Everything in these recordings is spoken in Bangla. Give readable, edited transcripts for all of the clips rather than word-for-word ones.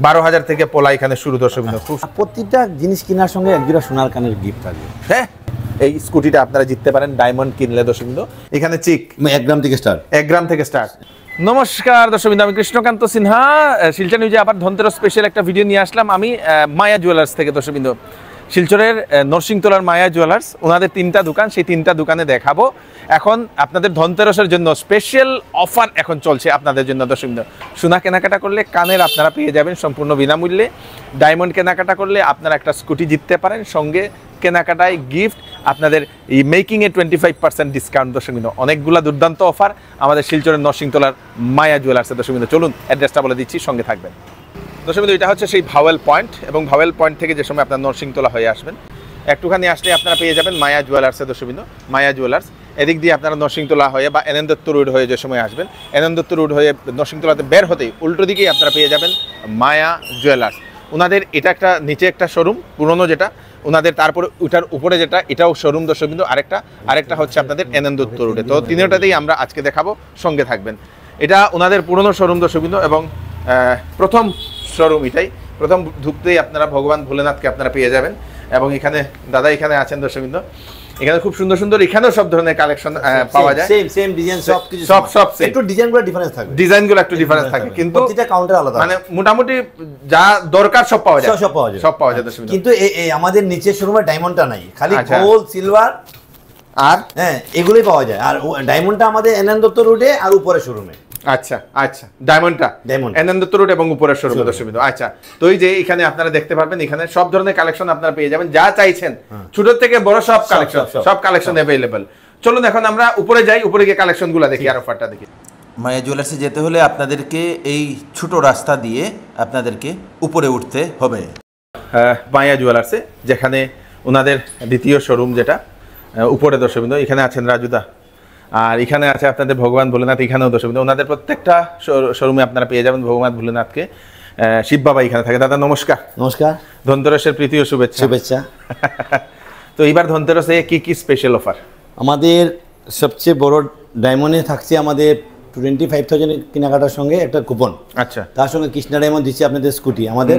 12,000 থেকে পোলা এখানে শুরু দর্শকবৃন্দ। প্রতিটা জিনিস কেনার সঙ্গে এক জোড়া সোনার কানের গিফট থাকবে। হ্যাঁ, এই স্কুটিটা আপনারা জিততে পারেন ডায়মন্ড কিনলে দর্শকবৃন্দ। এখানে চিক 1 গ্রাম থেকে স্টার্ট। 1 গ্রাম থেকে স্টার্ট। নমস্কার দর্শকবৃন্দ, আমি কৃষ্ণকান্ত সিনহা। শিলচর নিউজে আবার ধনতেরস স্পেশাল একটা ভিডিও নিয়ে আসলাম আমি মায়া জুয়েলার্স থেকে দর্শকবৃন্দ। শিলচরের নরসিংতলার মায়া জুয়েলার্স, ওনাদের 3টা দোকান, সেই 3টা দোকানে দেখাবো। এখন আপনাদের ধনতেরসের জন্য স্পেশাল অফার এখন চলছে আপনাদের জন্য দর্শকবৃন্দ। সোনা কেনাকাটা করলে কানের আপনারা পেয়ে যাবেন সম্পূর্ণ বিনামূল্যে। ডায়মন্ড কেনাকাটা করলে আপনারা একটা স্কুটি জিততে পারেন, সঙ্গে কেনাকাটায় গিফট আপনাদের এই মেকিংয়ে 25% ডিসকাউন্ট দর্শকবৃন্দ। অনেকগুলা দুর্দান্ত অফার আমাদের শিলচরের নরসিংতলার মায়া জুয়েলার্সে দর্শকবৃন্দ। চলুন অ্যাড্রেসটা বলে দিচ্ছি, সঙ্গে থাকবেন দর্শকবৃন্দ। এটা হচ্ছে সেই ভাওয়েল পয়েন্ট, এবং ভাওয়েল পয়েন্ট থেকে যে সময় আপনার নরসিংতলা হয়ে আসবেন, একটুখানি আসলে আপনারা পেয়ে যাবেন মায়া জুয়েলার্সে দর্শকবৃন্দ। মায়া জুয়েলার্স, এদিক দিয়ে আপনারা নরসিংতলা হয়ে বা এনএন দত্ত রোড হয়ে যে সময় আসবেন, এনএন দত্ত রোড হয়ে নরসিংতলাতে বের হতেই উল্টো দিকেই আপনারা পেয়ে যাবেন মায়া জুয়েলার্স। ওনাদের এটা একটা নিচে একটা শোরুম পুরনো, যেটা ওনাদের, তারপরে ওটার উপরে যেটা, এটাও শোরুম দর্শকবৃন্দ। আরেকটা হচ্ছে আপনাদের এনএন দত্ত রোডে। তো তিনটাতেই আমরা আজকে দেখাবো, সঙ্গে থাকবেন। এটা ওনাদের পুরনো শোরুম দর্শকবৃন্দ, এবং প্রথম শোরুম এটাই। প্রথম ঢুকতেই আপনারা ভগবান ভোলেনাথকে আপনারা পেয়ে যাবেন, এবং এখানে দাদা এখানে আছেন দর্শকবৃন্দ। এখানে খুব সুন্দর সুন্দর, এখানেও সব ধরনের কালেকশন পাওয়া যায়। সেম ডিজাইন, সব কিছু সব একটু ডিজাইনগুলো ডিফারেন্স থাকবে, ডিজাইনগুলো একটু ডিফারেন্স থাকে, কিন্তু প্রতিটা কাউন্টার আলাদা। মানে মোটামুটি যা দরকার সব পাওয়া যায়, সব পাওয়া যায় দর্শকবৃন্দ। কিন্তু এই আমাদের নিচের শোরুমে ডায়মন্ডটা নাই, খালি গোল্ড, সিলভার আর এগুলোই পাওয়া যায়। আর ডায়মন্ডটা আমাদের এনএন দত্ত রোডে আর উপরে শোরুমে। আচ্ছা, ডায়মন্ডটা এনএন দত্ত রোড এবং উপরের শোরুমে দর্শকবৃন্দ। আচ্ছা, তো এই যে এখানে আপনারা দেখতে পারবেন, এখানে সব ধরনের কালেকশন আপনারা পেয়ে যাবেন, যা চাইছেন ছোট থেকে বড় সব কালেকশন অ্যাভেলেবল। চলুন এখন আমরা উপরে যাই, উপরে গিয়ে কালেকশনগুলো দেখি আর অফারটা দেখি। মায়া জুয়েলার্সে যেতে হলে আপনাদেরকে এই ছোট রাস্তা দিয়ে আপনাদেরকে উপরে উঠতে হবে। মায়া জুয়েলার্সে, যেখানে ওনাদের দ্বিতীয় শোরুম, যেটা উপরে দর্শকবৃন্দ। এখানে আছেন রাজুদা, আর এখানে আছে আপনাদের ভগবান ভোলেনাথ, এখানেও দর্শকবৃন্দ। ওনাদের প্রত্যেকটা শোরুমে আপনারা পেয়ে যাবেন ভগবান ভোলেনাথকে। শিব বাবা এখানে থাকে। দাদা নমস্কার। নমস্কার। ধনতেরসের প্রীতি ও শুভেচ্ছা। তো এইবার ধনতেরসে কি স্পেশাল অফার? আমাদের সবচেয়ে বড় ডায়মন্ডে থাকছে আমাদের 25,000 কেনাকাটার সঙ্গে একটা কুপন। আচ্ছা, তার সঙ্গে কৃষ্ণা ডায়মন্ড দিচ্ছে আপনাদের স্কুটি, আমাদের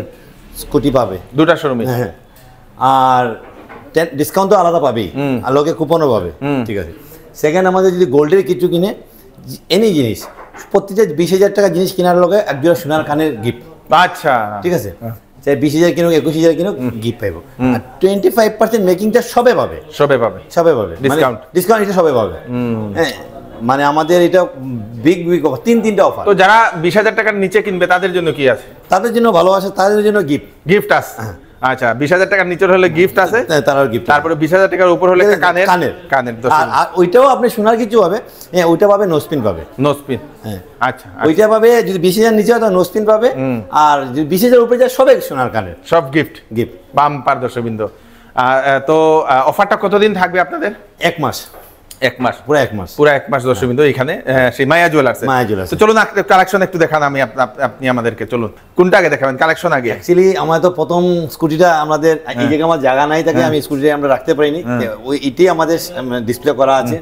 স্কুটি পাবে দুটা শোরুমে। হ্যাঁ, আর ডিসকাউন্ট তো আলাদা পাবেই, আর লোকে কুপনও পাবে। ঠিক আছে। সেকেন্ড, আমাদের যদি গোল্ডের কিছু কিনে, এনি জিনিস, প্রত্যেকটা 20,000 টাকা জিনিস কেনার লোকে এক জোড়া সোনার কানের গিফট। আচ্ছা, ঠিক আছে। চাই 20,000 কিনুক, 21,000 কিনুক, গিফট পাইব। আর 25% মেকিংটা সবে পাবে। ডিসকাউন্ট এটা সবে পাবে। হ্যাঁ, মানে আমাদের এটা বিগ অফার, 3টা অফার। তো যারা 20,000 টাকার নিচে কিনবে তাদের জন্য কি আছে? তাদের জন্য ভালো আছে, তাদের জন্য গিফট আছে। আচ্ছা, 20,000 টাকার নিচের হলে গিফট আছে, তার গিফট। তারপরে 20,000 টাকার উপর হলে কানের। আর ওইটাও আপনি সোনার কিছু পাবে, হ্যাঁ, ওইটা পাবে, নোস্পিন পাবে। হ্যাঁ, আচ্ছা, ওইটা পাবে। যদি 20,000 নিচে হয় তো নোস্পিন পাবে, আর যদি 20,000 উপরে যায় সবে সোনার কানের, সব গিফট বাম্পার দর্শকবৃন্দ। তো অফারটা কতদিন থাকবে আপনাদের? 1 মাস। পুরো এক মাস দর্শকবৃন্দ এখানে সেই মায়া জুয়েলার্স। তো চলুন কালেকশন একটু দেখান আপনি আমাদেরকে। চলুন কোনটা আগে দেখাবেন? কালেকশন আগে। অ্যাকচুয়ালি আমার তো প্রথম স্কুটিটা আমাদের এই জায়গায় আমার জায়গা নাই, তাকে আমি স্কুটিটা আমরা রাখতে পারিনি, ওই এটাই আমাদের ডিসপ্লে করা আছে।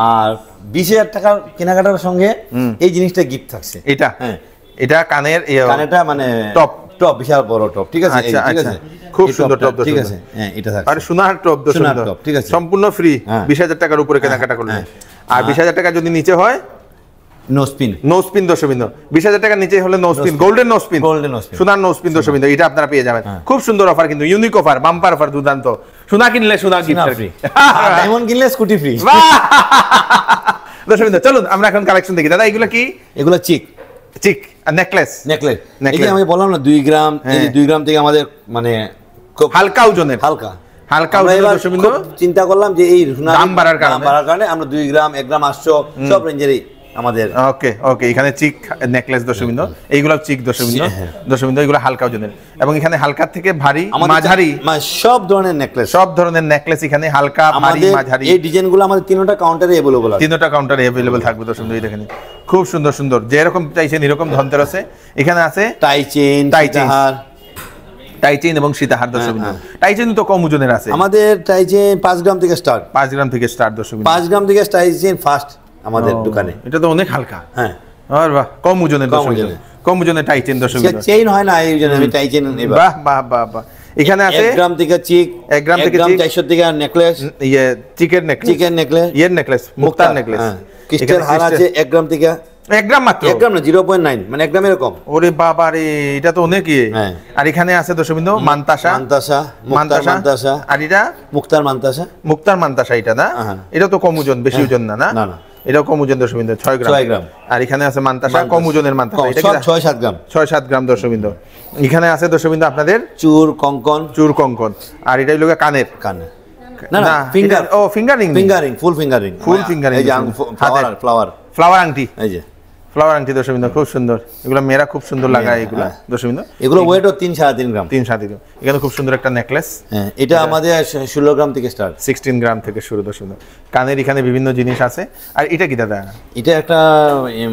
আর 20,000 টাকার কেনাকাটার সঙ্গে এই জিনিসটা গিফট থাকছে। এটা কানেরটা মানে টপ বিশাল বড় টপ। ঠিক আছে, খুব সুন্দর টপ। ঠিক আছে, হ্যাঁ, এটা থাকছে। আর সোনার টপ, ঠিক আছে, সম্পূর্ণ ফ্রি 20,000 টাকার উপরে কেনাকাটা করলে। আর 20,000 টাকা যদি নিচে হয় নো স্পিন দর্শকবৃন্দ। 20,000 টাকার নিচে হলে no spin, golden no spin, সোনার নো স্পিন দর্শকবৃন্দ। এটা আপনারা পেয়ে যাবেন। খুব সুন্দর অফার, কিন্তু ইউনিক অফার, বাম্পার অফার, দুর্দান্ত। সোনা কিনলে সোনা গিফট ফ্রি, ডায়মন্ড কিনলে স্কুটি ফ্রি দর্শকবৃন্দ। চলুন আমরা এখন কালেকশন দেখি। দাদা এগুলো কি? এগুলো চিক আর নেকলেস। এই যে আমি বললাম না 2 গ্রাম, এই যে 2 গ্রাম থেকে আমাদের মানে খুব হালকা ওজনের, হালকা দর্শকবৃন্দ। চিন্তা করলাম যে এই দাম বাড়ার কারণে আমরা 2 গ্রাম, 1 গ্রাম 800 সব রেঞ্জেরই আমাদের। ওকে, এখানে চিক নেকলেস দর্শকবৃন্দ, এইগুলো চিক দর্শকবৃন্দ, এগুলো হালকা ওজনের, এবং এখানে হালকা থেকে ভারী, মাঝারি, সব ধরনের নেকলেস এখানে হালকা, ভারী, মাঝারি। এই ডিজাইনগুলো আমাদের 3টা কাউন্টারে अवेलेबल আছে, 3টা কাউন্টারে अवेलेबल থাকবে দর্শকবৃন্দ। এই দেখেন খুব সুন্দর, যেরকম চাইছেন এরকম ধনতেরসে এখানে আছে টাই চেইন এবং সীতাহার দর্শকবৃন্দ। টাই চেইন তো কম ওজনের আছে আমাদের। টাই চেইন 5 গ্রাম থেকে স্টার্ট, 5 গ্রাম থেকে স্টার্ট দর্শকবৃন্দ। 5 গ্রাম থেকে টাই চেইন ফার্স্ট আমাদের দোকানে। এটা তো অনেক হালকা। হ্যাঁ, আর বাহ, কম ওজনের দর্শকবৃন্দ। কম ওজনের টাইচেন দর্শক বিন্দু চেইন হয় না এই জন্য আমি টাইচেন এবার বাহ বাহ বাহ বাহ এখানে আছে 1 গ্রাম থেকে চিক 1 গ্রাম থেকে 400 থেকে নেকলেস ইয়ে চিকেন নেকলেস ইয়ের নেকলেস মুক্তার নেকলেস ক্রিস্টাল হার আছে 1 গ্রাম থেকে 1 গ্রাম মাত্র 1 গ্রাম না 0.9 মানে 1 গ্রাম এরকম ওরে বাবা রে এটা তো অনেকই আর এখানে আছে দর্শক বিন্দু মান্তাসা আর এটা মুক্তার মান্তাসা এটা না এটা তো কম ওজন বেশি ওজন না না এটাও কম ওজন দর্শক বিন্দু 6 গ্রাম আর এখানে আছে মান্তাসা কম ওজনের মান্তাসা এটা 6-7 গ্রাম দর্শক বিন্দু এখানে আছে দর্শক বিন্দু আপনাদের চুর কঙ্কন আর এটা হলো কানের না না ফিঙ্গারিং ফুল ফিঙ্গারিং এই যে ফ্লাওয়ার আংটি এই যে ফ্লাওয়ার আংটি দর্শক বিন্দু খুব সুন্দর এগুলো মেয়েরা খুব সুন্দর লাগায় এগুলা দর্শক বিন্দু এগুলো ওয়েটও 3-3.5 গ্রাম 3-3.5 গ্রাম এখানে খুব সুন্দর একটা নেকলেস এটা আমাদের 16 গ্রাম থেকে স্টার্ট 16 গ্রাম থেকে শুরু দর্শক বিন্দু কানের এখানে বিভিন্ন জিনিস আছে আর এটা কি দাদা এটা একটা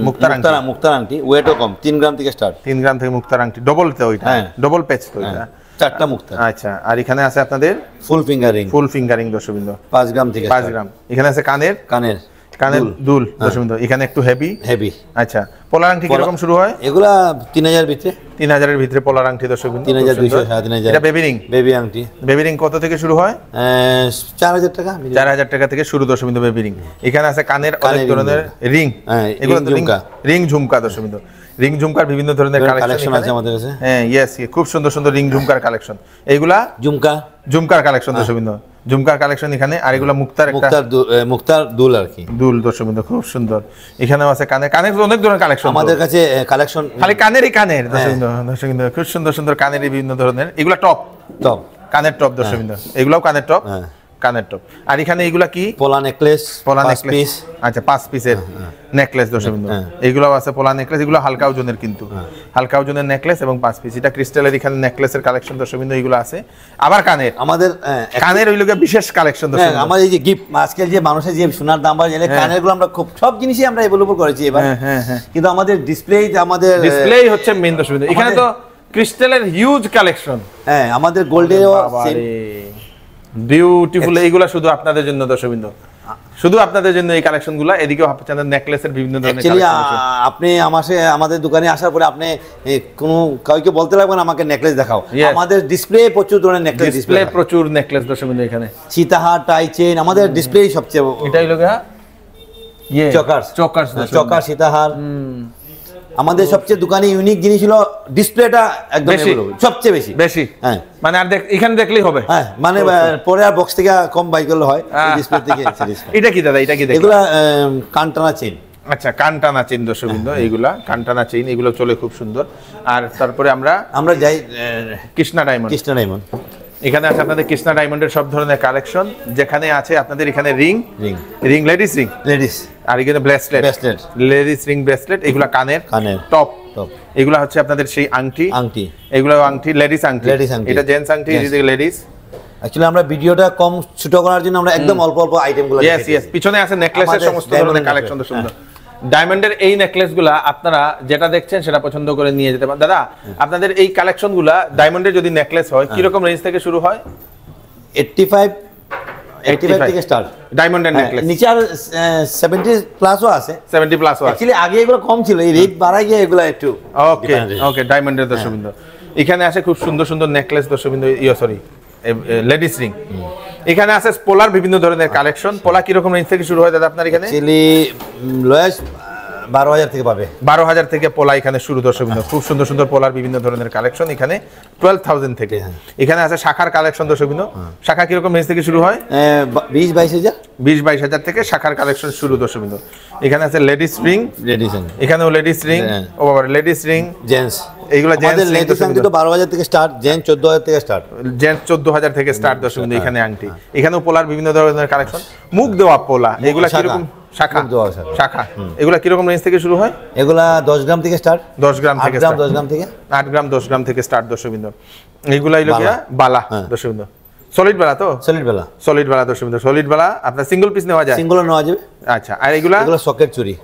মুক্তার আংটি ওয়েটও কম 3 গ্রাম থেকে স্টার্ট 3 গ্রাম থেকে মুক্তার আংটি ডবল তো ওইটা ডবল প্যাচ তো এটা 4টা মুক্তার আচ্ছা আর এখানে আছে আপনাদের ফুল ফিঙ্গারিং দর্শক বিন্দু 5 গ্রাম থেকে 5 গ্রাম এখানে আছে কানের দুল দর্শক বিন্দু এখানে একটু হেভি আচ্ছা পোলার আংটি কি রকম শুরু হয় এগুলা 3000 ভিতরে 3000 এর ভিতরে পোলার আংটি দর্শক বিন্দু 3200 3500 এটা বেবি আংটি বেবি রিং কত থেকে শুরু হয় 4000 টাকা 4000 টাকা থেকে শুরু দর্শক বিন্দু বেবি রিং এখানে আছে কানের অনেক ধরনের রিং এগুলো রিং ঝুমকা দর্শক বিন্দু রিং ঝুমকার বিভিন্ন ধরনের কালেকশন আছে আমাদের কাছে ইয়েস খুব সুন্দর সুন্দর রিং ঝুমকার কালেকশন এইগুলা ঝুমকার কালেকশন দর্শক বিন্দু ঝুমকার কালেকশন এখানে আর এগুলা মুক্তার দুল আর কি দুল দর্শক বিন্দু খুব সুন্দর এখানেও আছে কানের অনেক ধরনের কালেকশন আমাদের কাছে কালেকশন খালি কানের দর্শক বিন্দু খুব সুন্দর সুন্দর কানের বিভিন্ন ধরনের এগুলা টপ কানের টপ দর্শক বিন্দু এগুলাও কানের টপ আর এখানে এগুলা কি পোলা নেকলেস আচ্ছা 5 পিসের নেকলেস দর্শক বিন্দু এগুলাও আছে পোলা নেকলেস এগুলো হালকা ওজনের কিন্তু হালকা ওজনের নেকলেস এবং 5 পিস এটা ক্রিস্টালের এখানে নেকলেসের কালেকশন দর্শক বিন্দু এগুলো আছে আবার কানের ওই লোকে বিশেষ কালেকশন দর্শক আমাদের এই যে গিফট আজকাল যে মানুষের যে সোনার দাম বাড়ে কানের গুলো আমরা খুব সব জিনিসই আমরা এভেলেবল করেছি এবার কিন্তু আমাদের ডিসপ্লে হচ্ছে মেইন দর্শক বিন্দু এখানে তো ক্রিস্টালের হিউজ কালেকশন আমাদের গোল্ডেও বিউটিফুল এইগুলা শুধু আপনাদের জন্য দর্শকবৃন্দ শুধু আপনাদের জন্য এই কালেকশনগুলো এদিকেও আপনাদের নেকলেসের বিভিন্ন ধরনের কালেকশন আপনি আমাদের দোকানে আসার পরে আপনি কোনো কাউকে বলতে লাগবেন আমাকে নেকলেস দেখাও আমাদের ডিসপ্লে প্রচুর ধরনের ডিসপ্লে প্রচুর নেকলেস দর্শকবৃন্দ এখানে সীতাহার টাই চেইন আমাদের ডিসপ্লে সবচেয়ে এটাই লোক চকার সীতাহার আমাদের সবচেয়ে দোকানে ইউনিক জিনিস হলো ডিসপ্লেটা একদম সবচেয়ে বেশি মানে আর এখানে দেখলেই হবে মানে পরে আর বক্স থেকে কম বাই করলে হয় ডিসপ্লে থেকে এটা কি দাদা এগুলা কানটানা চেইন আচ্ছা কানটানা চেইন দর্শকবৃন্দ এইগুলা কানটানা চেইন এগুলো চলে খুব সুন্দর আর তারপরে আমরা যাই কৃষ্ণা ডায়মন্ড এখানে আছে আপনাদের কৃষ্ণা ডায়মন্ডের সব ধরনের কালেকশন যেখানে আছে আপনাদের এখানে রিং লেডিস আর এখানে ব্রেসলেট লেডিস রিং ব্রেসলেট এগুলা কানের টপ এগুলা হচ্ছে আপনাদের সেই আংটি এগুলো আংটি লেডিস আংটি এটা জেন্টস আংটি লেডিস অ্যাকচুয়ালি আমরা ভিডিওটা কম ছোট করার জন্য আমরা একদম অল্প আইটেমগুলো পিছনে আছে নেকলেসের সমস্ত ধরনের কালেকশন সুন্দর ডায়মন্ডের এই নেকলেসগুলা আপনারা যেটা দেখছেন সেটা পছন্দ করে নিয়ে যেতে পারেন দাদা আপনাদের এই কালেকশনগুলা ডায়মন্ডের যদি নেকলেস হয় কি রকম রেঞ্জ থেকে শুরু হয় 85 থেকে স্টার্ট ডায়মন্ডের নেকলেস নিচে আর 70 প্লাসও আছে অ্যাকচুয়ালি আগে এগুলো কম ছিল এই রেট বাড়ায় গিয়ে এগুলো একটু ওকে ডায়মন্ডের দর্শকবৃন্দ এখানে আছে খুব সুন্দর সুন্দর নেকলেস দর্শকবৃন্দ লেডিস রিং এখানে আছে পোলার বিভিন্ন ধরনের কালেকশন পোলা কি রকম রেঞ্জ থেকে শুরু হয় দাদা আপনার এখানে লোয়েস্ট 12000 থেকে পাবে 12000 থেকে পোলা এখানে শুরু দর্শকবৃন্দ খুব সুন্দর সুন্দর পোলার বিভিন্ন ধরনের কালেকশন এখানে 12000 থেকে এখানে আছে শাখার কালেকশন দর্শকবৃন্দ শাখা কি রকম রেঞ্জ থেকে শুরু হয় 20-22000 থেকে শাখার কালেকশন শুরু দর্শকবৃন্দ এখানে আছে লেডিস রিং এখানেও লেডিস রিং ও বাবা লেডিস রিং জেন্টস এইগুলা জেন্টস লেডিস আংটি তো 12000 থেকে স্টার্ট জেন্টস 14000 থেকে স্টার্ট জেন্টস 14000 থেকে স্টার্ট দর্শকবৃন্দ এখানে আংটি এখানেও পোলার বিভিন্ন ধরনের কালেকশন মুখ দেওয়া পোলা এগুলা কি রকম শাখা এগুলা কি রকম রেঞ্জ থেকে শুরু হয় এগুলা 10 গ্রাম থেকে স্টার্ট 10 গ্রাম থেকে 8 গ্রাম 10 গ্রাম থেকে স্টার্ট দর্শকবৃন্দ এগুলাই লোকিয়া বালা দর্শকবৃন্দ সলিড বালা তো সলিড বালা দর্শকবৃন্দ সলিড বালা আপনার সিঙ্গেল পিস নেওয়া যায় নেওয়া যাবে আচ্ছা আর এগুলা সকেট চুরি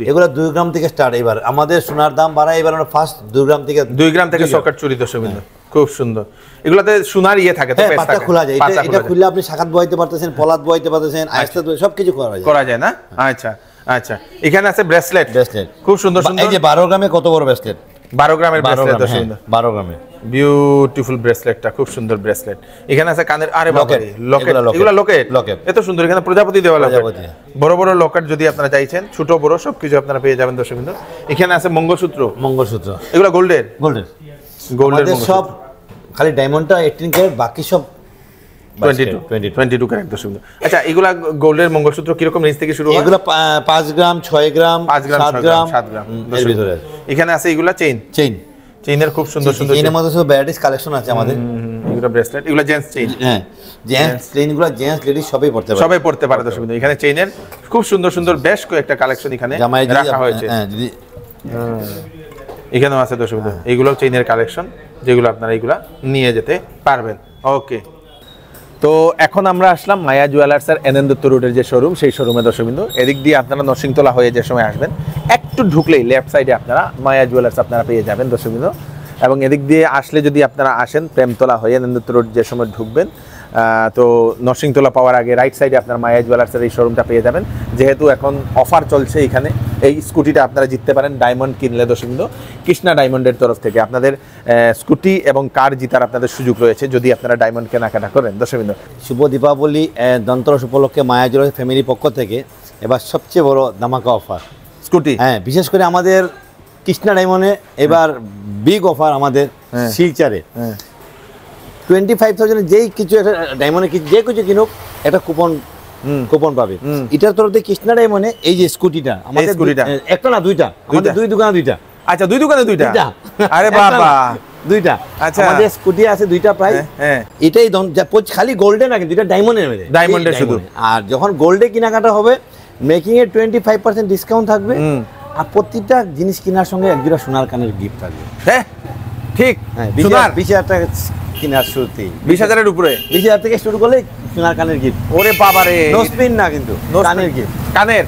এগুলা 2 গ্রাম থেকে স্টার্ট এবার আমাদের সোনার দাম বাড়ায় এবার আমরা ফার্স্ট 2 গ্রাম থেকে সকেট চুরি দর্শকবৃন্দ খুব সুন্দর এগুলাতে সোনার থাকে তো পাতা খোলা যায় এটা খুললে আপনি শাখাত বইতে পারতেছেন পলাত বইতে পারতেছেন আইস্তা সবকিছু করা যায় না আচ্ছা এখানে আছে ব্রেসলেট খুব সুন্দর এই যে 12 গ্রামে কত বড় ব্রেসলেট 12 গ্রামের ব্রেসলেট দর্শক 12 গ্রামে বিউটিফুল ব্রেসলেটটা, খুব সুন্দর ব্রেসলেট। এখানে আছে কানের, আরে বাবা লকেট, এগুলা লকেট এত সুন্দর। এখানে প্রজাপতি দেওয়া লকেট, বড় বড় লকেট যদি আপনারা চাইছেন, ছোট বড় সবকিছু আপনারা পেয়ে যাবেন দর্শক বিন্দু। এখানে আছে মঙ্গলসূত্র, এগুলা গোল্ডের সব, খালি ডায়মন্ডটা 18 ক্যারেট, বাকি সব 22 ক্যারেট দর্শক বিন্দু। আচ্ছা, এগুলা গোল্ডের মঙ্গলসূত্র কিরকম রেঞ্জ থেকে শুরু হয়? এগুলা 5 গ্রাম, 6 গ্রাম, 7 গ্রাম এর ভিতরে। এখানে আছে এগুলা চেইনের খুব সুন্দর সুন্দর, চেইনের মধ্যে সব ভ্যারাইটিস কালেকশন আছে আমাদের। এগুলা ব্রেসলেট, এগুলা জেন্টস চেইন, হ্যাঁ জেন্টস চেইনগুলো জেন্টস লেডিস সবাই পড়তে পারে দর্শক বিন্দু। এখানে চেইনের খুব সুন্দর সুন্দর বেশ কয়েকটা কালেকশন এখানে রাখা হয়েছে। এখানেও আছে দর্শক বিন্দু, এগুলো চেইনের কালেকশন যেগুলো আপনারা এগুলা নিয়ে যেতে পারবেন। ওকে, তো এখন আমরা আসলাম মায়া জুয়েলার্সের এনএন দত্ত রোডের যে শোরুম, সেই শোরুমে দর্শক বিন্দু। এদিক দিয়ে আপনারা নরসিংতলা হয়ে যে সময় আসবেন, একটু ঢুকলেই লেফট সাইডে আপনারা মায়া জুয়েলার্স আপনারা পেয়ে যাবেন দর্শক বিন্দু। এবং এদিক দিয়ে আসলে যদি আপনারা আসেন প্রেমতলা হয়ে এনএন দত্ত রোড যে সময় ঢুকবেন, তো নরসিংতলা পাওয়ার আগে রাইট সাইডে আপনার মায়া জুয়েলার্সের এই শোরুমটা পেয়ে যাবেন। যেহেতু এখন অফার চলছে এখানে, এই স্কুটিটা আপনারা জিততে পারেন ডায়মন্ড কিনলে দর্শক বিন্দু। কৃষ্ণা ডায়মন্ডের তরফ থেকে আপনাদের স্কুটি এবং কার জিতার আপনাদের সুযোগ রয়েছে যদি আপনারা ডায়মন্ড কেনাকাটা করেন দর্শক বিন্দু। শুভ দীপাবলি ধনতেরস উপলক্ষে মায়া জুয়েলার্স ফ্যামিলি পক্ষ থেকে এবার সবচেয়ে বড় ধামাকা অফার স্কুটি। হ্যাঁ, বিশেষ করে আমাদের কৃষ্ণা ডায়মন্ডে এবার বিগ অফার আমাদের শিলচরে 25,000 যেই কিছু একটা ডায়মন্ডে যে কিছু কিনুক একটা কুপন পাবে। এটার তরফ থেকে কৃষ্ণা ডায়মন্ডে এই যে স্কুটিটা আমাদের, একটা না দুইটা, আমাদের দুই দোকানে দুইটা। আচ্ছা, দুই দোকানে দুইটা, আরে বাবা দুইটা। আচ্ছা, আমাদের স্কুটি আছে দুইটা প্রাইস। এটাই খালি গোল্ডে না, কিন্তু এটা ডায়মন্ডের শুধু। আর যখন গোল্ডে কেনাকাটা হবে, মেকিং এর 25% ডিসকাউন্ট থাকবে, আর প্রত্যেকটা জিনিস কেনার সঙ্গে একজোড়া সোনার কানের গিফট থাকবে। হ্যাঁ ঠিক, 20,000 টাকা কেনার শুরুতেই, 20,000 উপরে, 20,000 থেকে শুরু করলে সোনার কানের গিফট। ওরে বাবা রে, নো স্পিন না, কিন্তু কানের গিফট, কানের।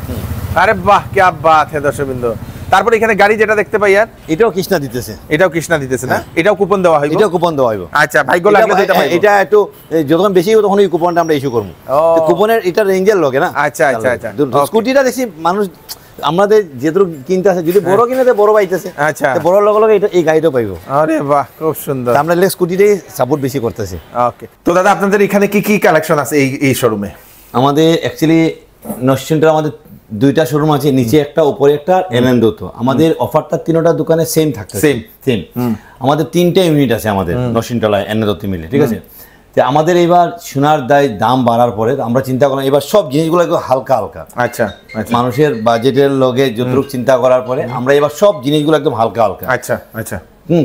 আরে বাহ, কি বাত হে দর্শক বিন্দু। তারপর এখানে গাড়ি যেটা দেখতে পাই, আর এটাও কৃষ্ণা দিতেছে, না? এটাও কুপন দেওয়া হইবে, এটাও কুপন দেওয়া হইবে। আচ্ছা, ভাগ্য লাগলে তো এটা পাইবো। এটা একটু যখন বেশি হবে তখন এই কুপনটা আমরা ইস্যু করব। তো কুপনের এটা রেঞ্জের লগে না। আচ্ছা আচ্ছা আচ্ছা, স্কুটিটা দেখি মানুষ আমাদের যেহেতু কিনতে আছে, যদি বড় কিনে দেয় বড় পাইতেছে। আচ্ছা, বড় লগে লগে এই গাড়িটাও পাইবো। আরে বাহ, খুব সুন্দর। আমরা স্কুটিটাই সাপোর্ট বেশি করতেছি। ওকে, তো দাদা আপনাদের এখানে কি কি কালেকশন আছে এই শোরুমে? আমাদের অ্যাকচুয়ালি নরসিংদীতে আমাদের দুইটা শোরুম আছে, নিচে একটা উপরে একটা, এনএন দত্ত। আমাদের অফারটা তিনটা দোকানে সেম থাকছে, সেম। আমাদের 3টা ইউনিট আছে আমাদের নরসিংদীতে এনএন দত্ত মিলে, ঠিক আছে। তো আমাদের এবার সোনার দাম বাড়ার পরে আমরা চিন্তা করলাম এবার সব জিনিসগুলো একটু হালকা। আচ্ছা, মানুষের বাজেটের লগে যতটুকু চিন্তা করার পরে আমরা এবার সব জিনিসগুলো একদম হালকা। আচ্ছা আচ্ছা,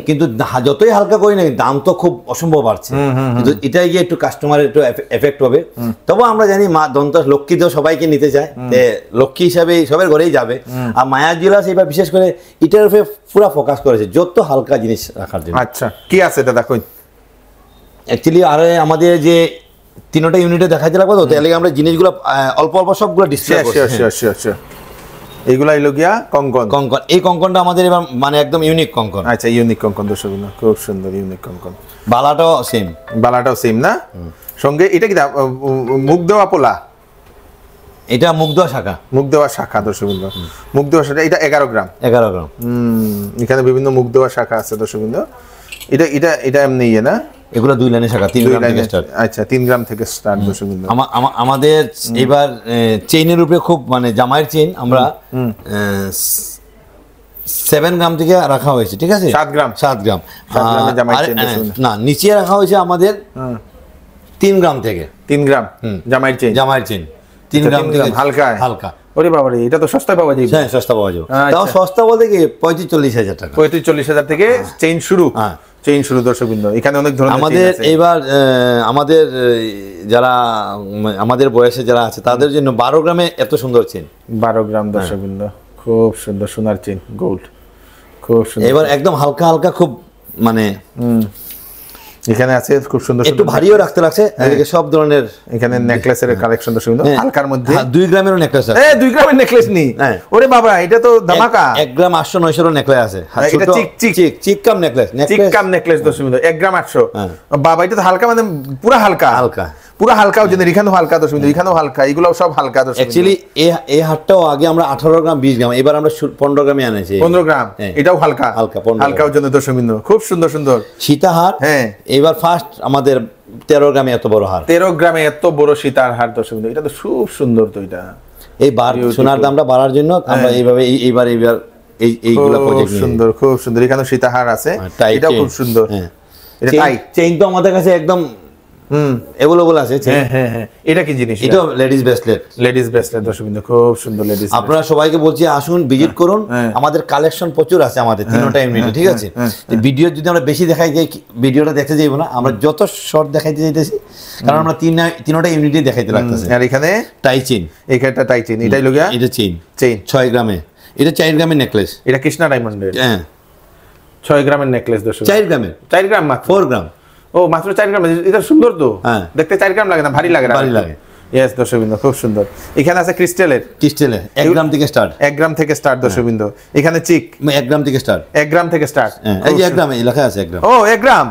কিন্তু যতই হালকা করি না, দাম তো খুব অসম্ভব বাড়ছে। কিন্তু এটাই গিয়ে একটু কাস্টমারের একটু এফেক্ট হবে। তবে আমরা জানি মা দন্তস লক্ষ্মী তো সবাইকে নিতে চায়, লক্ষ্মী হিসাবে সবার ঘরেই যাবে। আর মায়া জুয়েলার্স এবার বিশেষ করে এটার উপরে পুরো ফোকাস করেছে, যত হালকা জিনিস রাখার জন্য। আচ্ছা, কি আছে দাদা কই? অ্যাকচুয়ালি আর আমাদের যে 3টা ইউনিটে দেখা যাবে, তো তাহলে আমরা জিনিসগুলো অল্প সবগুলো ডিসপ্লে করছি। এইগুলা হইলো গিয়া কঙ্কন। এই কঙ্কনটা আমাদের এবার মানে একদম ইউনিক কঙ্কন। আচ্ছা, ইউনিক কঙ্কন দর্শক, খুব সুন্দর ইউনিক কঙ্কন। বালাটাও সেম না? সঙ্গে এটা কি মুখ দেওয়া পোলা? এটা মুখ দেওয়া শাখা দর্শক, মুখ দেওয়া শাখা। এটা 11 গ্রাম। এখানে বিভিন্ন মুখ দেওয়া শাখা আছে দর্শক। এটা এমনি না, এগুলো 2 লাইনের শাখা, 3 গ্রাম থেকে স্টার্ট। আচ্ছা, 3 গ্রাম থেকে স্টার্ট দর্শক। আমাদের এবার চেইনের উপরে খুব মানে জামাইয়ের চেইন আমরা 7 গ্রাম থেকে রাখা হয়েছে, ঠিক আছে। 7 গ্রাম না, নিচে রাখা হয়েছে আমাদের 3 গ্রাম থেকে। 3 গ্রাম জামাইয়ের চেইন 3 গ্রাম থেকে হালকা। ওরে বাবা রে, এটা তো সস্তায় পাওয়া যায়। হ্যাঁ, সস্তা পাওয়া যায়। তাও সস্তা বলতে কি 35-40,000 টাকা। 35-40,000 থেকে চেইন শুরু দর্শক বিন্দু। এখানে অনেক ধরনের আমাদের এবার আমাদের যারা আমাদের বয়সে যারা আছে তাদের জন্য 12 গ্রামে এত সুন্দর চেইন। 12 গ্রাম দর্শক বিন্দু, খুব সুন্দর সোনার চেইন, গোল্ড, খুব সুন্দর। এবার একদম হালকা খুব মানে এখানে আছে খুব সুন্দর একটু ভারীও রাখতে লাগছে, এদিকে সব ধরনের এখানে নেকলেসের কালেকশন দর্শক বিন্দু হালকার মধ্যে 2 গ্রামেরও নেকলেস আছে। 2 গ্রামের নেকলেস নি, ওরে বাবা এটা তো ধামাকা। 1 গ্রাম 800 900 নেকলেস আছে, এটা চিক কাম নেকলেস, চিক কাম নেকলেস দর্শক বিন্দু 1 গ্রাম 800। বাবা এটা তো হালকা, মানে পুরো হালকা, পুরো হালকা, ওই যে এখানেও হালকা দর্শক বিন্দু, এখানেও হালকা, এগুলো সব হালকা দর্শক। অ্যাকচুয়ালি এই হাটটাও আগে আমরা 18 গ্রাম 20 গ্রাম, এবার আমরা 15 গ্রামে আনেছি। 15 গ্রাম, এটাও হালকা হালকা হালকার জন্য দর্শক বিন্দু খুব সুন্দর সুন্দর সীতাহার। এবার ফার্স্ট আমাদের 13 গ্রামে এত বড় হার, 13 গ্রামে এত বড় সীতার হার দর্শক বিন্দু, এটা তো খুব সুন্দর। তো এটা এই সোনার দামটা বাড়ার জন্য আমরা এইভাবে এইবার এইগুলা প্রজেক্ট সুন্দর, খুব সুন্দর। এখানে সীতাহার আছে, এটাও খুব সুন্দর। এটা চেইন তো আমাদের কাছে একদম अवेलेबल আছে। এটা কি জিনিস? এটা লেডিস ব্রেসলেট দর্শক বিন্দু, খুব সুন্দর লেডিস। আপনারা সবাইকে বলছি আসুন ভিজিট করুন, আমাদের কালেকশন প্রচুর আছে আমাদের তিনটা ইউনিটে, ঠিক আছে? ভিডিও যদি আমরা বেশি দেখাই যাই, ভিডিওটা দেখতে যাইব না, আমরা যত শর্ট দেখাইতে যাইতেছি, কারণ আমরা তিনটা ইউনিটে দেখাইতে লাগতেছে। আর এখানে টাই চেইন, এইখানটা টাই চেইন, এটাই লগিয়া এটা চেইন 6 গ্রামে, এটা 4 গ্রামের নেকলেস, এটা কৃষ্ণা ডায়মন্ডের। 6 গ্রামের নেকলেস দর্শক, 4 গ্রামের, 4 গ্রাম মাত্র, 4 গ্রাম। ও মাত্র 4 গ্রাম, এটা সুন্দর তো দেখতে। 4 গ্রাম লাগে না, ভারী লাগে না? ভারী লাগে। ইয়েস দর্শকবৃন্দ, খুব সুন্দর। এখানে আছে ক্রিস্টালের 1 গ্রাম থেকে স্টার্ট, 1 গ্রাম থেকে স্টার্ট দর্শকবৃন্দ। এখানে চিক 1 গ্রাম থেকে স্টার্ট, 1 গ্রাম থেকে স্টার্ট। এই যে 1 গ্রাম লেখা আছে, 1 গ্রাম। ও 1 গ্রাম,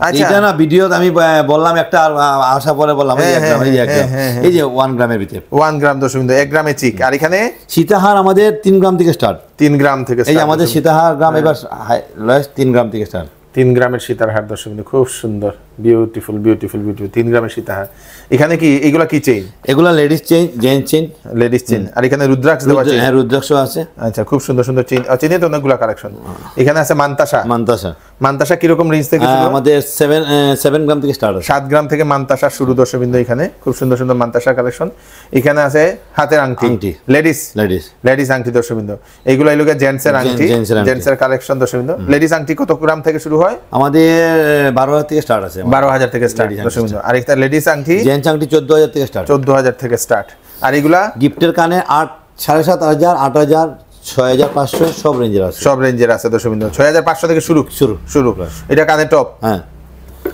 আচ্ছা। এটা না ভিডিওতে আমি বললাম একটা, আর আশা পরে বললাম এই 1 গ্রাম, এই যে 1 গ্রামের ভিতরে 1 গ্রাম দর্শকবৃন্দ, 1 গ্রামে চিক। আর এখানে সীতাহার আমাদের 3 গ্রাম থেকে স্টার্ট, 3 গ্রাম থেকে স্টার্ট। এই আমাদের সীতাহার গ্রাম এবার লয়েস্ট 3 গ্রাম থেকে স্টার্ট। 3 গ্রামের সীতার হার দর্শকবৃন্দ, খুব সুন্দর, বিউটিফুল বিউটিফুল বিউটিফুল। 3 গ্রামের সীতার হার। এখানে কি এগুলা কি চেইন? এগুলা ladies chain, gents chain, ladies chain. আর এখানে রুদ্রাক্ষ দেওয়া চেইন। হ্যাঁ, রুদ্রাক্ষ আছে। আচ্ছা, খুব সুন্দর সুন্দর চেইন। চেইনে তো অনেকগুলা কালেকশন। এখানে আছে মান্তাসা। মান্তাসা কি রকম রেঞ্জ থেকে শুরু? আমাদের 7 গ্রাম থেকে স্টার্ট আছে। 7 গ্রাম থেকে মান্তাসা শুরু দর্শকবৃন্দ। এখানে খুব সুন্দর সুন্দর মান্তাসা কালেকশন। এখানে আছে হাতের আংটি, লেডিস আংটি দর্শকবৃন্দ। এইগুলা এগুলো জেন্টসের আংটি, জেন্টসের কালেকশন দর্শকবৃন্দ। লেডিস আংটি কত গ্রাম থেকে শুরু হয়? আমাদের 12,000 থেকে স্টার্ট আছে, 12,000 থেকে স্টার্ট দর্শকবৃন্দ। আর একটা লেডিস আংটি, জেন্টস আংটি 14,000 থেকে স্টার্ট, 14,000 থেকে স্টার্ট। আর এগুলা গিফটের কানে 7,500, 8,000, 6,500 সব রেঞ্জের আছে দর্শকবৃন্দ। 6,500 থেকে শুরু। এটা কানের টপ,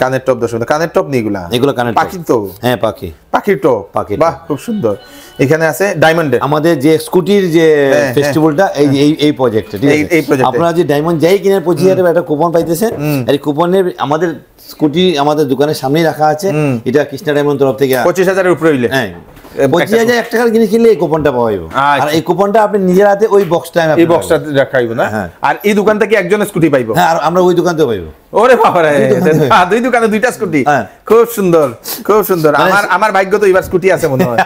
কানের টপ দর্শকবৃন্দ। কানের টপ নি এগুলো কানের পাখি তো? হ্যাঁ, পাখির টপ। বাহ, খুব সুন্দর। এখানে আছে ডায়মন্ডের, আমাদের যে স্কুটির যে ফেস্টিভ্যালটা, এই প্রজেক্টটা, ঠিক আছে? এই প্রজেক্ট আপনারা যে ডায়মন্ড যাই কিনে 25,000 একটা কুপন পাইতেছেন। এই কুপনের আমাদের স্কুটি আমাদের দোকানের সামনেই রাখা আছে। এটা কৃষ্ণা ডায়মন্ড তরফ থেকে 25,000 এর উপরে হইলে, 25,000 1 টাকার জিনিস কিনলে এই কুপনটা পাওয়া যাবে। আর এই কুপনটা আপনি নিজের হাতে ওই বক্সটা রাখাইব না। আর এই দোকান থেকে একজন স্কুটি পাইবো। হ্যাঁ, আর আমরা ওই দোকান থেকে পাইবো। ওরে বাবা রে, দুই দোকানে 2টা স্কুটি। খুব সুন্দর, খুব সুন্দর। আমার ভাগ্য তো এবার স্কুটি আছে মনে হয়।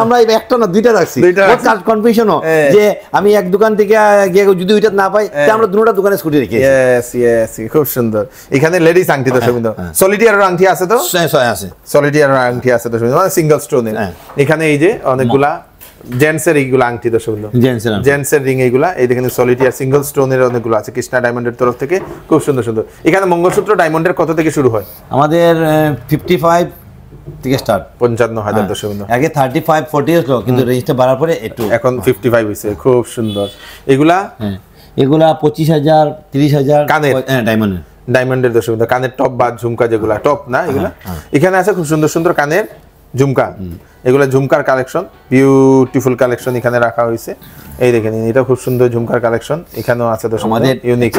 আমরা একটা না 2টা রাখছি, কনফিউশনও যে আমি এক দোকান থেকে গিয়ে যদি ওইটা না পাই, তাহলে আমরা দুটো দোকানে স্কুটি রেখে। খুব সুন্দর। এখানে লেডিস আংটি দর্শকবৃন্দ, সলিটিয়ারের আংটি আছে তো? আছে, সলিটিয়ারের আংটি আছে দর্শকবৃন্দ, মানে সিঙ্গেল স্টোনের। এখানে এই যে অনেকগুলা জেন্টসের এইগুলা আংটি দর্শকবৃন্দ, জেন্টসের রিং এইগুলা। এই দেখেন সলিটিয়ার সিঙ্গেল স্টোনের অনেকগুলো আছে কৃষ্ণা ডায়মন্ডের তরফ থেকে, খুব সুন্দর সুন্দর। এখানে মঙ্গলসূত্র ডায়মন্ডের কত থেকে শুরু হয়? আমাদের 55 থেকে স্টার্ট, 55,000 দর্শকবৃন্দ। আগে 35-40 ছিল, কিন্তু রেঞ্জটা বাড়ার পরে একটু এখন 55 হইছে। খুব সুন্দর। এগুলা 25,000, 30,000 কানের, ডায়মন্ডের দর্শকবৃন্দ। কানের টপ বা ঝুমকা, যেগুলা টপ না এগুলা। এখানে আছে খুব সুন্দর সুন্দর কানের ঝুমকা, এগুলা ঝুমকার কালেকশন, বিউটিফুল কালেকশন এখানে রাখা হয়েছে। এই দেখেন, এটা খুব সুন্দর ঝুমকার কালেকশন। এখানেও আছে আমাদের ইউনিক,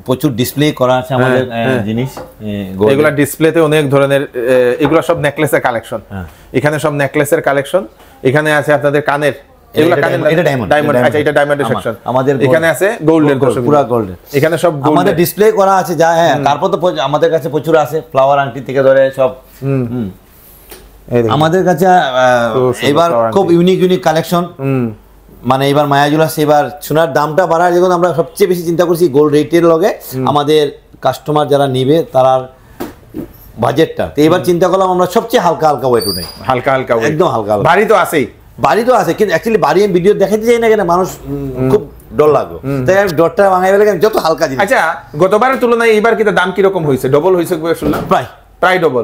প্রচুর ডিসপ্লে করা আছে আমাদের জিনিস। এগুলা ডিসপ্লেতে অনেক ধরনের, এগুলা সব নেকলেসের কালেকশন। এখানে সব নেকলেসের কালেকশন। এখানে আছে আপনাদের কানের, এগুলা কানের, এটা ডায়মন্ড। আচ্ছা, এটা ডায়মন্ডের সেকশন। আমাদের এখানে আছে গোল্ডের, পুরো গোল্ডের। এখানে সব আমাদের ডিসপ্লে করা আছে যা। হ্যাঁ, তারপর তো আমাদের কাছে প্রচুর আছে, ফ্লাওয়ার আংটি থেকে ধরে সব। আমাদের কাছে এবার খুব ইউনিক কালেকশন। মানে এবার মায়া জুয়েলার্স এবার সোনার দামটা বাড়ার যখন আমরা সবচেয়ে বেশি চিন্তা করছি গোল্ড রেটের লগে আমাদের কাস্টমার যারা নিবে তার বাজেটটা। তো এবার চিন্তা করলাম আমরা সবচেয়ে হালকা ওয়েট উঠাই, একদম হালকা। বাড়ি তো আছেই, কিন্তু অ্যাকচুয়ালি বাড়ি আমি ভিডিও দেখাতে চাই না, কেন মানুষ খুব ডর লাগবে, তাই আমি ডরটা ভাঙাই ফেলে যত হালকা জিনিস। আচ্ছা, গতবারের তুলনায় এইবার কি দাম কিরকম হয়েছে? ডবল হয়েছে শুনলাম? প্রায় প্রায় ডবল।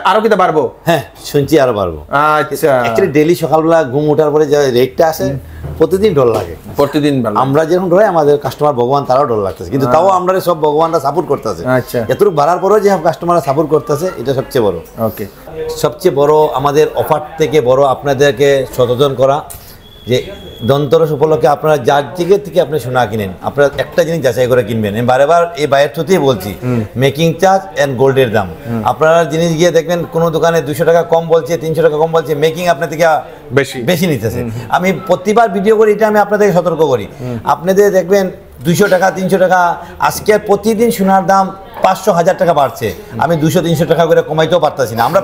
আরো কি বাড়বো? হ্যাঁ শুনছি আরো বাড়বো। আচ্ছা, অ্যাকচুয়ালি ডেইলি সকালবেলা ঘুম ওঠার পরে যে রেটটা আসে প্রতিদিন ডর লাগে। প্রতিদিন আমরা যেরকম ডরাই আমাদের কাস্টমার ভগবান তারাও ডর লাগতেছে, কিন্তু তাও আমরা সব ভগবানরা সাপোর্ট করতেছে। আচ্ছা, এতটুকু বাড়ার পরেও যে কাস্টমাররা সাপোর্ট করতেছে এটা সবচেয়ে বড়। ওকে, সবচেয়ে বড় আমাদের অফার থেকে বড় আপনাদেরকে সচেতন করা যে ধনতেরস উপলক্ষে আপনারা যার দিকে থেকে আপনি সোনা কিনেন আপনারা একটা জিনিস যাচাই করে কিনবেন। আমি বারবার এই বাইরের থ্রুতেই বলছি, মেকিং চার্জ অ্যান্ড গোল্ডের দাম। আপনারা জিনিস গিয়ে দেখবেন কোনো দোকানে 200 টাকা কম বলছে, 300 টাকা কম বলছে, মেকিং আপনার থেকে বেশি নিতেছে। আমি প্রতিবার ভিডিও করি, এটা আমি আপনাদেরকে সতর্ক করি। আপনাদের দেখবেন 200 টাকা 300 টাকা, আজকে প্রতিদিন সোনার দাম 500-1000 টাকা বাড়ছে। আমি 200-300 টাকা করে কমাইতেও পারতেছি না, আমরা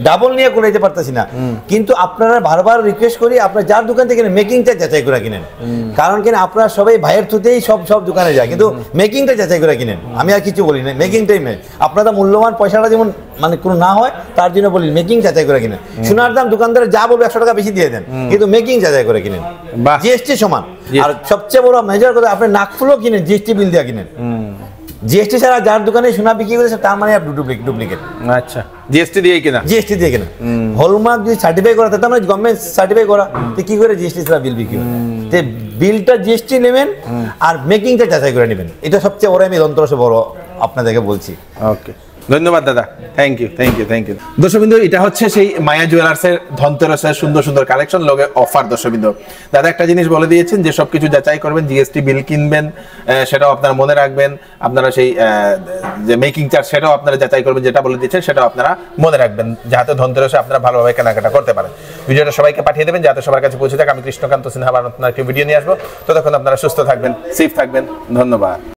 ডাবল নিয়ে কমাইতে পারতেছি না। কিন্তু আপনারা বারবার রিকোয়েস্ট করি আপনারা যার দোকান থেকে মেকিংটা যাচাই করে কিনেন। কারণ কিনা আপনারা সবাই ভাইয়ের থ্রুতেই সব দোকানে যায়, কিন্তু মেকিংটা যাচাই করে কিনেন। আমি আর কিছু বলি না, মেকিংটাই মেন। আপনারা মূল্যবান পয়সাটা যেমন মানে কোনো না হয় তার জন্য বলি মেকিং যাচাই করে কিনেন। সোনার দাম দোকানদারে যা বলবে 100 টাকা বেশি দিয়ে দেন, কিন্তু মেকিং যাচাই করে কিনেন। জিএসটি সমান। আর সবচেয়ে বড় মেজর কথা, আপনি নাকফুলও কিনেন জিএসটি বিল দিয়ে কিনেন। জিএসটি ছাড়া যার দোকানে সোনা বিক্রি করেছে তার মানে আপনি ডুপ্লিকেট। আচ্ছা, জিএসটি দিয়ে কিনা? জিএসটি দিয়ে কিনা। হলমার্ক যদি সার্টিফাই করা তাহলে আমরা গভর্নমেন্ট সার্টিফাই করা, তো কি করে জিএসটি ছাড়া বিল বিক্রি করে? তো বিলটা জিএসটি নেবেন আর মেকিংটা যাচাই করে নেবেন। এটা সবচেয়ে বড়, আমি ধনতেরসে বড় আপনাদেরকে বলছি। ওকে, ধন্যবাদ দাদা, থ্যাংক ইউ। দর্শকবৃন্দ, এটা হচ্ছে সেই মায়া জুয়েলার্সের ধনতেরসের সুন্দর সুন্দর কালেকশন, লগে অফার। দর্শকবৃন্দ, দাদা একটা জিনিস বলে দিয়েছেন যে সবকিছু যাচাই করবেন, জিএসটি বিল কিনবেন সেটাও আপনারা মনে রাখবেন, আপনারা সেই যে মেকিং চার্জ সেটাও আপনারা যাচাই করবেন, যেটা বলে দিয়েছেন সেটাও আপনারা মনে রাখবেন, যাতে ধনতেরসে আপনারা ভালোভাবে কেনাকাটা করতে পারেন। ভিডিওটা সবাইকে পাঠিয়ে দেবেন যাতে সবার কাছে পৌঁছে থাকে। আমি কৃষ্ণকান্ত সিনহা আপনার একটি ভিডিও নিয়ে আসবো। ততক্ষণ আপনারা সুস্থ থাকবেন, সেফ থাকবেন। ধন্যবাদ।